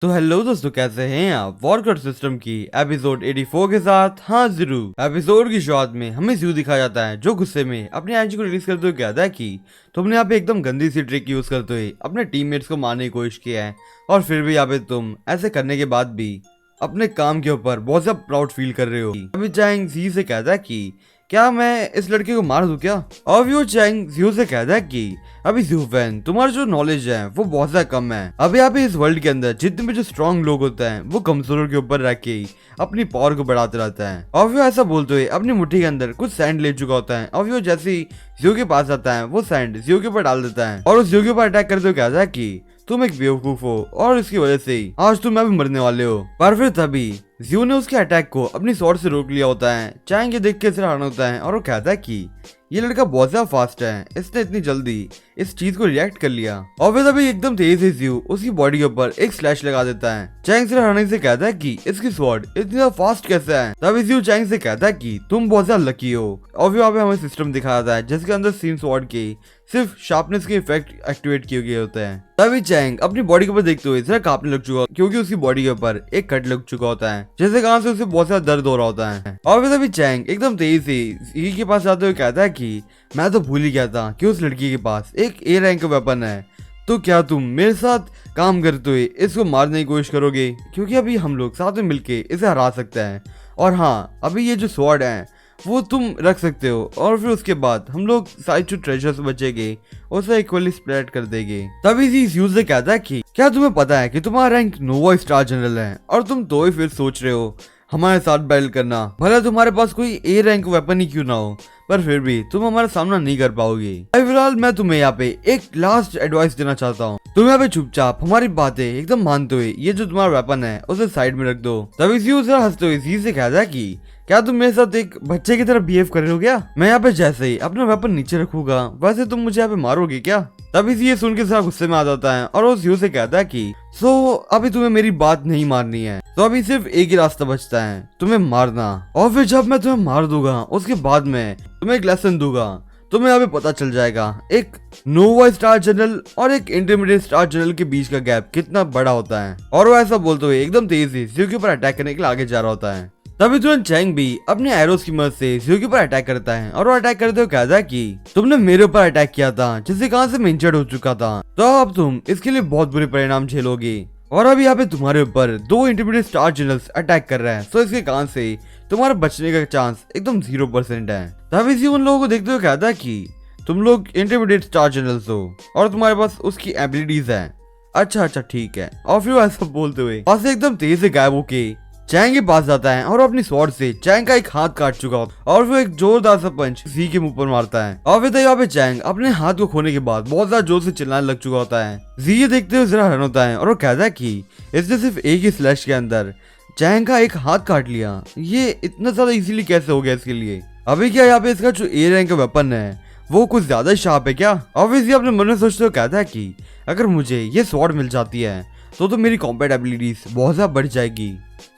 तो हेलो दोस्तों, कैसे हैं आप? वॉरक्रॉफ्ट सिस्टम की एपिसोड 84 के साथ हाजिर हूँ। एपिसोड की शुरुआत में हमें ज़्यू दिखाया जाता है जो गुस्से में अपने एनर्जी को रिलीज करते हुए कहता है कि तुमने यहाँ पे एकदम गंदी सी ट्रिक यूज करते हुए अपने टीममेट्स को मारने की कोशिश किया है, और फिर भी यहाँ पे तुम ऐसे करने के बाद भी अपने काम के ऊपर बहुत ज्यादा प्राउड फील कर रहे हो। अभी चैंग जी से कहता है कि क्या मैं इस लड़के को मार दूं क्या? और वो चैंग जियो से कहता है कि अभी जियो फैन, तुम्हारा जो नॉलेज है वो बहुत ज्यादा कम है। अभी यहाँ पे इस वर्ल्ड के अंदर जितने भी जो स्ट्रॉन्ग लोग होते हैं वो कमजोरों के ऊपर रह के अपनी पावर को बढ़ाते रहता है। और वो ऐसा बोलते हुए अपनी मुट्ठी के अंदर कुछ सैंड ले चुका होता है, और वो जैसे ही जियो के पास आता है वो सैंड जियो के ऊपर डाल देता है, और उस जियो के ऊपर अटैक करते हुए कहता है कि तुम एक बेवकूफ हो और इसकी वजह से ही आज तुम अभी मरने वाले हो। पर फिर तभी जियो ने उसके अटैक को अपनी स्वॉर्ड से रोक लिया होता है। चैंग ये देख के हैरान होता है और वो कहता है कि ये लड़का बहुत ज्यादा फास्ट है, इसने इतनी जल्दी इस चीज को रिएक्ट कर लिया। और फिर तभी एकदम तेज से जियो उसकी बॉडी के ऊपर एक स्लैश लगा देता है। चैंग से हैरानी से कहता है कि इसकी स्वॉर्ड इतनी ज्यादा फास्ट कैसे है? तभी जियो चैंग से कहता है कि तुम बहुत ज्यादा लकी हो। और फिर वहाँ पे हमें सिस्टम दिखाया जाता है जिसके अंदर सीन स्वॉर्ड के सिर्फ शार्पनेस के इफेक्ट एक्टिवेट किए गए होते हैं। तभी चैंग अपनी बॉडी के ऊपर देखते हुए जरा कांपने लग चुका, क्योंकि उसकी बॉडी के ऊपर एक कट लग चुका होता है, जैसे कारण से उसे बहुत ज्यादा दर्द हो रहा होता है। और फिर तभी चैंग एकदम तेज से जी के पास जाते हुए कहता है कि मैं तो भूल ही गया था कि उस लड़की के पास एक ए रैंक का वेपन है, तो क्या तुम मेरे साथ काम करते हुए इसको मारने की कोशिश करोगे? क्योंकि अभी हम लोग साथ में मिलके इसे हरा सकते हैं, और हाँ अभी ये जो स्वॉर्ड है वो तुम रख सकते हो, और फिर उसके बाद हम लोग सारे जो ट्रेजर्स बचेंगे उसे इक्वली स्प्लिट कर देंगे। तभी इस यूज से कहता है कि क्या तुम्हें पता है कि तुम्हारा रैंक नोवा स्टार जनरल है, और तुम तो ही फिर सोच रहे हो हमारे साथ बैटल करना? भले तुम्हारे पास कोई ए रैंक वेपन ही क्यों ना हो, पर फिर भी तुम हमारा सामना नहीं कर पाओगे। फिलहाल मैं तुम्हें यहाँ पे एक लास्ट एडवाइस देना चाहता हूँ। तुम यहाँ पे चुपचाप हमारी बातें एकदम मानते हुए ये जो तुम्हारा वेपन है उसे साइड में रख दो। तभी हंसते हुए जी से कहता है कि क्या तुम मेरे साथ एक बच्चे की तरह बिहेव कर रहे हो क्या? मैं यहाँ पे जैसे ही अपना वेपन नीचे रखूंगा वैसे तुम मुझे यहाँ पे मारोगे क्या? तभी ये सुन के सारा गुस्से में आ जाता है और उस यू से कहता है कि अभी तुम्हें मेरी बात नहीं माननी है, तो अभी सिर्फ एक ही रास्ता बचता है, तुम्हें मारना। और फिर जब मैं तुम्हें मार दूंगा उसके बाद में तुम्हें एक लेसन दूंगा, तुम्हें यहाँ पे पता चल जाएगा एक नोवा स्टार जनरल और एक इंटरमीडिएट स्टार जनरल के बीच का गैप कितना बड़ा होता है। और वो ऐसा बोलते हुए एकदम तेज से जियो के ऊपर अटैक करने के लिए आगे जा रहा होता है। तभी तुरंत चैंग भी अपने एरोस की मदद से जियो के ऊपर अटैक करता है, और वो अटैक करते हुए कहता है कि तुमने मेरे ऊपर अटैक किया था जिससे कहां से मैं इंजर्ड हो चुका था, तो अब तुम इसके लिए बहुत बुरे परिणाम झेलोगे। और अभी यहाँ पे तुम्हारे ऊपर 2 इंटरमीडिएट स्टार जनरल्स अटैक कर रहे हैं, तो इसके कारण से तुम्हारा बचने का चांस एकदम 0% है। तभी जी उन लोगों को देखते हुए कहता है कि तुम लोग इंटरमीडिएट स्टार जनरल्स हो और तुम्हारे पास उसकी एबिलिटीज है। अच्छा ठीक है। और फिर ऐसा बोलते हुए वहां से एकदम तेज से गायब होके चैंग के पास जाता है और अपनी स्वॉर्ड से चैंग का एक हाथ काट चुका होता है, और फिर एक जोरदार सा पंच जी के मुंह पर मारता है। और फिर यहाँ पे चैंग अपने हाथ को खोने के बाद बहुत ज्यादा जोर से चिल्लाने लग चुका होता है। जी ये देखते हुए जरा हैरान होता है और वो कहता है कि इसने सिर्फ एक ही स्लैश के अंदर चैंग का एक हाथ काट लिया, ये इतना ज्यादा इजीली कैसे हो गया इसके लिए? अभी क्या यहाँ पे इसका जो ए रैंक का वेपन है वो कुछ ज्यादा शार्प है क्या? ऑब्वियसली अपने मन में सोचते हुए कहता है कि अगर मुझे ये स्वॉर्ड मिल जाती है तो मेरी कॉम्बैट एबिलिटीज बहुत ज्यादा बढ़ जाएगी।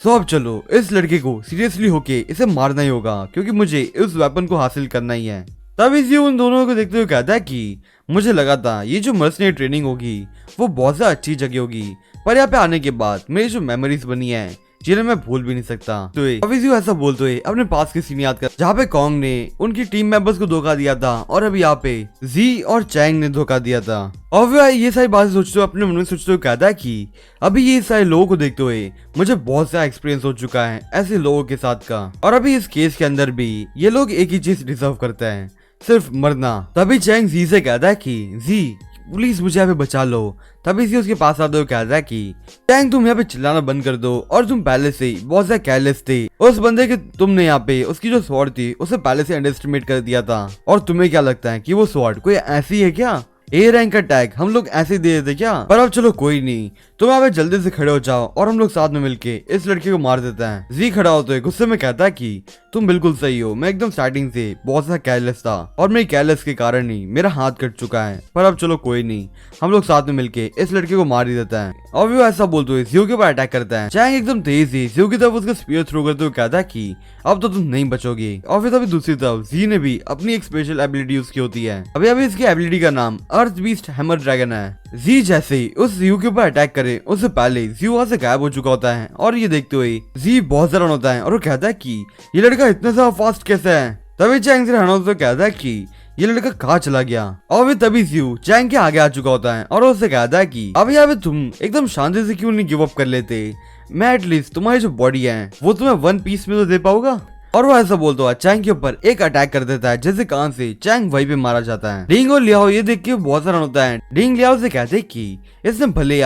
अब चलो इस लड़के को सीरियसली होके इसे मारना ही होगा, क्योंकि मुझे इस वेपन को हासिल करना ही है। तब इसी उन दोनों को देखते हुए कहता है कि मुझे लगा था ये जो मर्सनरी ट्रेनिंग होगी वो बहुत ज्यादा अच्छी जगह होगी, पर यहाँ पे आने के बाद मेरी जो मेमोरीज बनी है जिन्हें मैं भूल भी नहीं सकता। तो अभी ऐसा बोलते हुए अपने पास की सीन याद कर जहाँ पे कॉन्ग ने उनकी टीम मेंबर्स को धोखा दिया था, और अभी यहाँ पे जी और चैंग ने धोखा दिया था। और फिर ये सारी बातें सोचते हुए अपने मन में सोचते हुए कहता है कि अभी ये सारे लोगों को देखते हुए मुझे बहुत सा एक्सपीरियंस हो चुका है ऐसे लोगों के साथ का, और अभी इस केस के अंदर भी ये लोग एक ही चीज डिजर्व करते हैं, सिर्फ मरना। तभी चैंग जी से कहता है कि जी प्लीज मुझे यहाँ पे बचा लो। तभी इसी उसके पास आते हुए कहता है कि टैंक तुम यहाँ पे चिल्लाना बंद कर दो, और तुम पहले से ही बहुत ज्यादा केयरलेस थे। उस बंदे के तुमने यहाँ पे उसकी जो स्वॉर्ड थी उसे पहले से अंडरएस्टिमेट कर दिया था, और तुम्हें क्या लगता है कि वो स्वॉर्ड कोई ऐसी है क्या? ए रैंक का टैग हम लोग ऐसे दे देते क्या? पर अब चलो कोई नहीं, तुम यहाँ पे जल्दी से खड़े हो जाओ और हम लोग साथ में मिलके इस लड़के को मार देते हैं। जी खड़ा होते हुए गुस्से में कहता है कि तुम बिल्कुल सही हो, मैं एकदम स्टार्टिंग से बहुत सा केयरलेस था, और मेरी केयरलेस के कारण ही मेरा हाथ कट चुका है, पर अब चलो कोई नहीं, हम लोग साथ में मिलके इस लड़के को मार ही देता है। और वो ऐसा बोलते हुए जियो के ऊपर अटैक करता है। चैंग एकदम तेज ही जियो की तरफ उसका स्पीयर थ्रो करते हुए कहता है कि अब तो तुम नहीं बचोगे। और फिर तभी दूसरी तरफ जी ने भी अपनी एक स्पेशल एबिलिटी यूज की होती है। अभी इसकी एबिलिटी का नाम अर्थ बीस्ट हैमर ड्रैगन है। जी जैसे ही उस जू के ऊपर अटैक करे उससे पहले जू वहां से गायब हो चुका होता है और ये देखते हुए जी बहुत हैरान होता है और वो कहता है कि ये लड़का इतना ज्यादा फास्ट कैसे है। तभी चैंग से हनोज तो कहता है कि ये लड़का कहाँ चला गया और वे तभी जू चैंग के आगे आ चुका होता है और उससे कहता है कि अब यहाँ पे तुम एकदम शांति से क्यों नहीं गिव अप कर लेते, मैं एटलीस्ट तुम्हारी जो बॉडी है वो तुम्हें वन पीस में तो दे पाऊंगा। और वो ऐसा बोलता हुआ चैंग के ऊपर एक अटैक कर देता है जिससे कान से चैंग वहीं पे मारा जाता है। रिंग और लियाओ ये देख के बहुत हैरान होता है। रिंग लियाओ से कहते हैं कि इसने भले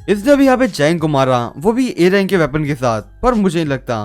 इसने भी यहाँ पे चैंग को मारा वो भी ए रैंक के वेपन के साथ, पर मुझे नहीं लगता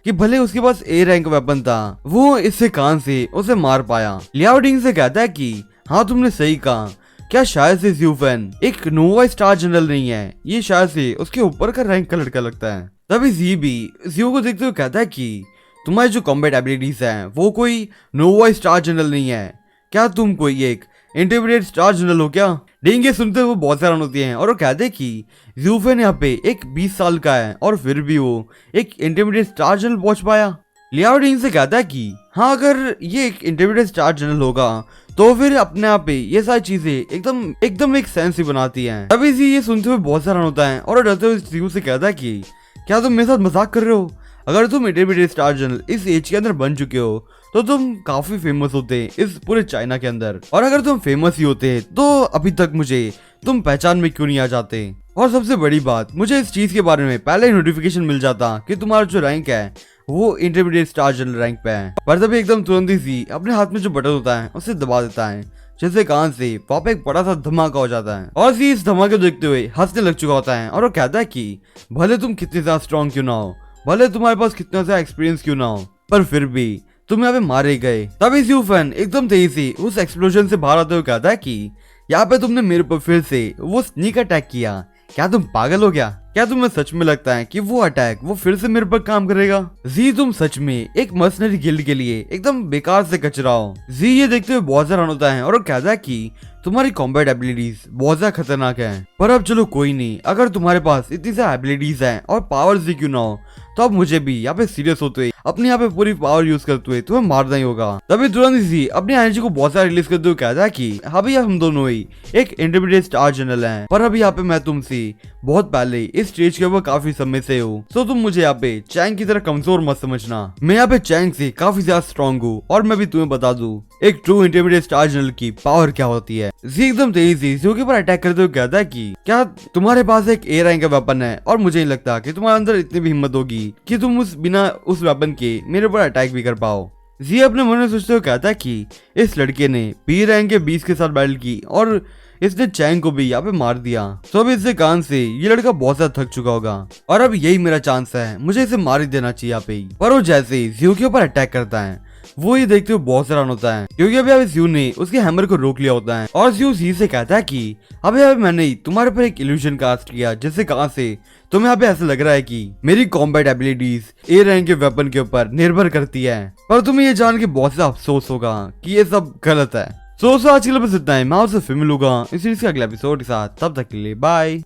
कि भले उसके पास ए रैंक वेपन था वो इससे कान से उसे मार पाया। लियाओ रिंग से कहता है कि हाँ तुमने सही कहा, क्या शायद से ज़्यूफेन एक नोवा स्टार जनरल नहीं है, ये शायद से उसके ऊपर का रैंक का लड़का लगता है। तभी जी भी ज़्यू को देखते हुए कहता है कि तुम्हारी जो कॉम्बैट एबिलिटीज हैं वो कोई नोवा स्टार जनरल नहीं है, क्या तुम कोई एक इंटरमीडिएट स्टार जनरल हो क्या। रिंग ये सुनते हुए बहुत हैरान होती हैं और वो कहते हैं कि ज़्यूफेन यहाँ पे एक 20 साल का है और फिर भी वो एक इंटरमीडिएट स्टार जनरल पहुंच पाया। लियाओ रिंग से कहता है कि हाँ अगर ये एक इंटरमीडिएट स्टार जनरल होगा तो फिर अपने आप पे ये सारी चीजें एकदम एक सेंस ही बनाती हैं। तभी जी ये सुनते हुए बहुत हैरान होता है और डरते हुए ज़्यू से कहता है कि क्या तुम मेरे साथ मजाक कर रहे हो, अगर तुम इंटरमीडिएट स्टार जनरल इस एज के अंदर बन चुके हो तो तुम काफी फेमस होते इस पूरे चाइना के अंदर, और अगर तुम फेमस ही होते तो अभी तक मुझे तुम पहचान में क्यों नहीं आ जाते। और सबसे बड़ी बात, मुझे इस चीज के बारे में पहले ही नोटिफिकेशन मिल जाता कि तुम्हारा जो रैंक है वो इंटरमीडिएट स्टार जनरल रैंक पे है। पर तभी एकदम तुरंत ही सी अपने हाथ में जो बटन होता है उसे दबा देता है जिससे कान से वहाँ पे एक बड़ा सा धमाका हो जाता है और सी इस धमाके को देखते हुए हंसने लग चुका होता है और वो कहता है कि भले तुम कितने ज्यादा स्ट्रॉन्ग क्यों ना हो, भले तुम्हारे पास कितना सा एक्सपीरियंस क्यों ना हो, पर फिर भी तुम यहाँ पे मारे गए। तभी ज़्यूफेन एकदम तेजी से उस एक्सप्लोजन से बाहर आते हुए कहता है कि यहाँ पे तुमने मेरे पर फिर से वो स्नीक अटैक किया, क्या तुम पागल हो गया, क्या तुम्हें सच में लगता है कि वो अटैक वो फिर से मेरे पर काम करेगा। जी तुम सच में एक मर्सनरी गिल्ड के लिए एकदम बेकार से कचरा हो। जी ये देखते हुए बहुत हैरान होता है और वो कहता है कि तुम्हारी कॉम्बैट एबिलिटीज बहुत ज्यादा खतरनाक है, पर अब चलो कोई नहीं, अगर तुम्हारे पास इतनी सारी एबिलिटीज हैं और पावर्स भी क्यों ना हो तो अब मुझे भी यहाँ पे सीरियस होते हुए अपने यहाँ पे पूरी पावर यूज करते हुए तुम्हें मारना ही होगा। तभी तुरंत ही अपनी एनर्जी को बहुत सारा रिलीज करते हुए कहता है कि अभी हम दोनों ही एक इंटरमीडिएट स्टार जनरल हैं, पर अभी यहाँ पे मैं तुमसे बहुत पहले इस स्टेज के ऊपर काफी समय से हूँ, तो तुम मुझे यहाँ पे चैंग की तरह कमजोर मत समझना, मैं यहाँ पे चैंग से काफी ज्यादा स्ट्रॉन्ग हूँ और मैं भी तुम्हें बता दूं एक ट्रू इंटरमीडिएट स्टार जनरल की पावर क्या होती है। जी एकदम तेजी से ज़्यू के ऊपर अटैक करते हुए कहता है कि क्या तुम्हारे पास एक ए रैंक का वेपन है और मुझे नहीं लगता कि तुम्हारे अंदर इतनी भी हिम्मत होगी कि तुम बिना उस वेपन के मेरे ऊपर अटैक भी कर पाओ। जी अपने मन में सोचते हुए कहता है कि इस लड़के ने बी रैंक के 20 के साथ बैटल की और इसने चैंग को भी यहाँ पे मार दिया, तो अब इससे कान से ये लड़का बहुत ज्यादा थक चुका होगा और अब यही मेरा चांस है, मुझे इसे मार ही देना चाहिए यहाँ पे। पर वो जैसे ही ज़्यू के ऊपर अटैक करता है वो ये देखते हुए बहुत हैरान होता है क्योंकि अभी ज़्यू ने उसके हैमर को रोक लिया होता है और ज़्यू जी से कहता है कि अभी मैंने तुम्हारे पर एक इल्यूजन कास्ट किया जिससे कहां से तुम्हें यहाँ पे ऐसा लग रहा है कि मेरी कॉम्बैट एबिलिटीज ए रैंक के वेपन के ऊपर निर्भर करती है, पर तुम्हें ये जान के बहुत ज्यादा अफसोस होगा कि ये सब गलत है। सो आज के लिए बस इतना ही, मैं आपसे फिर मिलूंगा इस सीरीज के अगले एपिसोड के साथ, तब तक के लिए बाय।